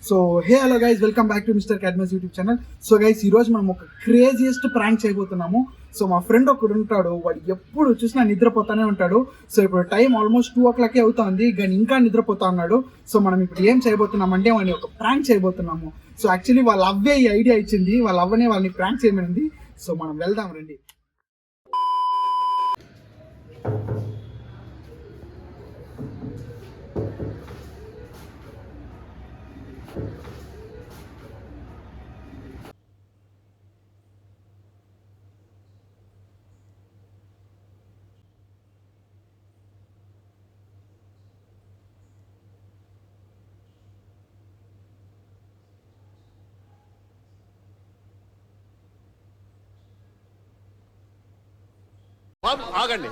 So hello guys, welcome back to mister Cadmus YouTube channel. So guys, ఈరోజు మనం ఒక craziest prank చేయబోతున్నాము. So మా ఫ్రెండ్ ఒకడు ఉంటాడు, వాడు ఎప్పుడు చూసినా నిద్రపోతానే ఉంటాడు. సో ఇప్పుడు టైం ఆల్మోస్ట్ 2 o'clock అవుతుంది, కానీ ఇంకా నిద్రపోతా ఉన్నాడు. సో మనం ఇప్పుడు ఏం చేయబోతున్నామంటే వాడిని ఒక ప్రాంక్ చేయబోతున్నాము. సో యాక్చువల్లీ వాళ్ళ అవ్వే ఈ ఐడియా ఇచ్చింది, వాళ్ళ అవ్వనే వాళ్ళని ప్రాంక్ చేయమనింది. సో మనం వెళ్దాం రండి. బాబు ఆగండి.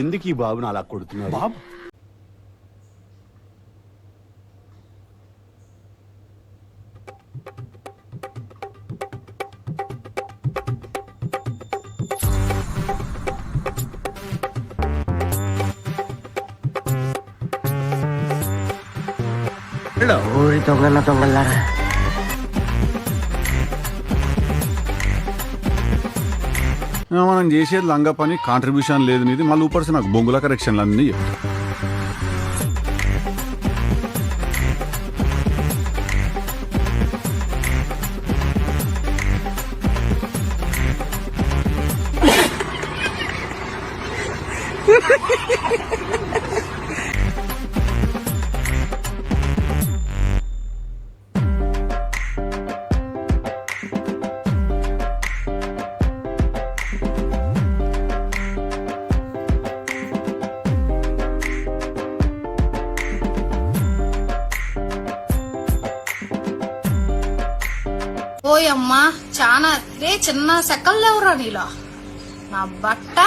ఎందుకు ఈ బాబుని అలా కొడుతున్నారు? బాబు ఊరి దొంగలారా, మనం చేసేది లంగా పని, కాంట్రిబ్యూషన్ లేదు నీది, మళ్ళీ ఊపర్సి నాకు బొంగుల కరెక్షన్లు అన్నీ ఓయమ్మా, చాలా రే చిన్న సెకల్ లేవురా నీలో. నా బట్ట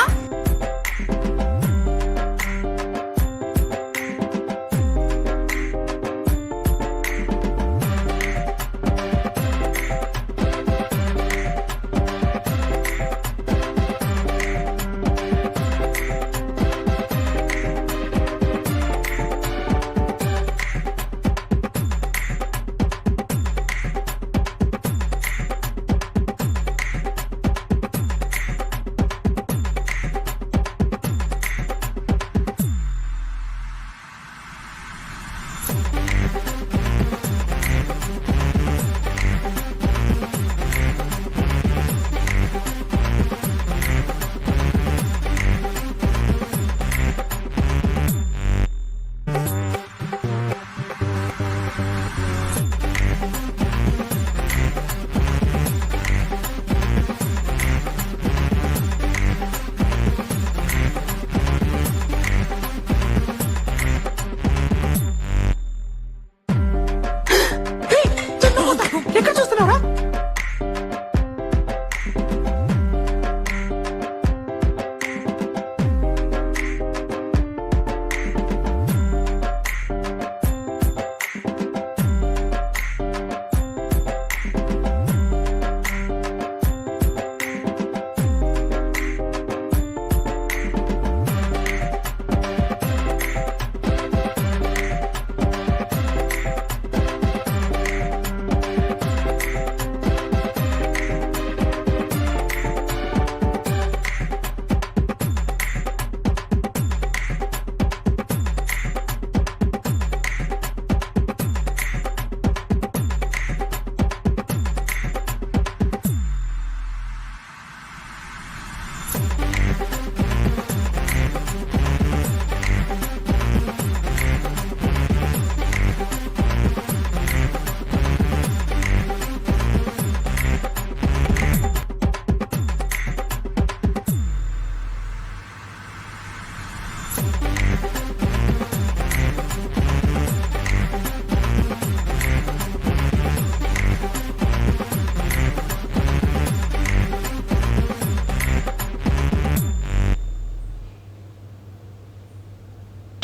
ఎక్కడ చూస్తున్నావురా?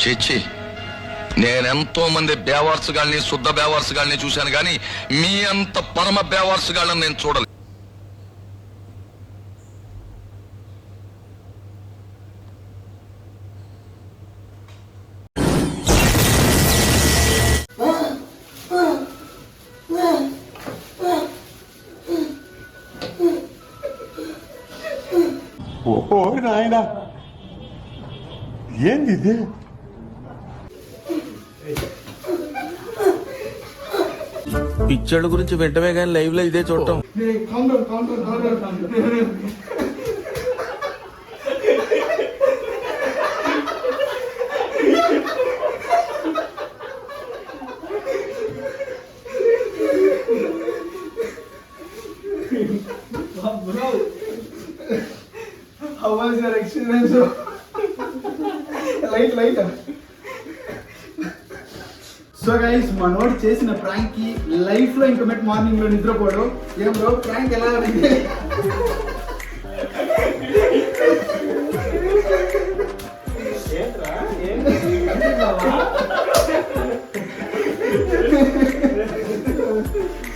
చిచ్చి, నేనెంతో మంది బేవార్సుగాల్ని, శుద్ధ బేవార్సుగాల్ని చూశాను, కానీ మీ అంత పరమ బేవార్సుగాళ్ళని నేను చూడలేదు. ఓ నాయనా ఏంది ఇది పిచ్చోళ్ళ గురించి వెంటనే కానీ లైవ్ లో ఇదే చూడటం. How was your experience? Light. So guys మనోడు చేసిన ప్రాంక్ కి లైఫ్ లో ఇంకమెట్ మార్నింగ్ లో నిద్రపోవడం. ఏం బ్రో ప్రాంక్ ఎలా ఉంది?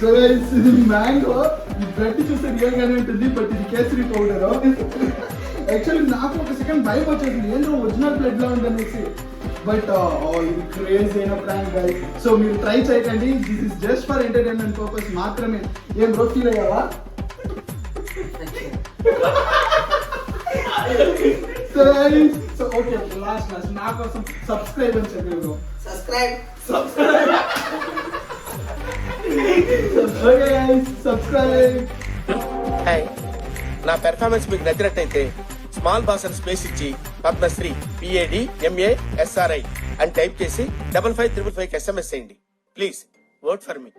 సో గైస్ మ్యాంగో ఈ బ్రెడ్ చూస్తే రియల్ గానే ఉంటుంది, బట్ ఇది కేసరి పౌడర్. యాక్చువల్లీ నాకు ఒక సెకండ్ భయం వచ్చేసింది, ఏంటో ఒరిజినల్ బ్లడ్ లా ఉందనేసి. బట్ ఇది క్రేజీ అయిన ప్రాంక్ గైస్. సో మీరు ట్రై చేయకండి, this is just for entertainment purpose మాత్రమే. ఏం బ్రో ఫీల్ అయ్యావా? సో ఓకే లాస్ట్ నా కోసం సబ్స్క్రైబ్ అని చెప్పి bro. Subscribe okay guys subscribe. Hi, నా పెర్ఫార్మెన్స్ మీకు నచ్చినట్టయితే స్మాల్ బాస్ అని స్పేస్ ఇచ్చి పద్మశ్రీ PADMASRI అని టైప్ చేసి 5555 SMS చేయండి. Please vote for me.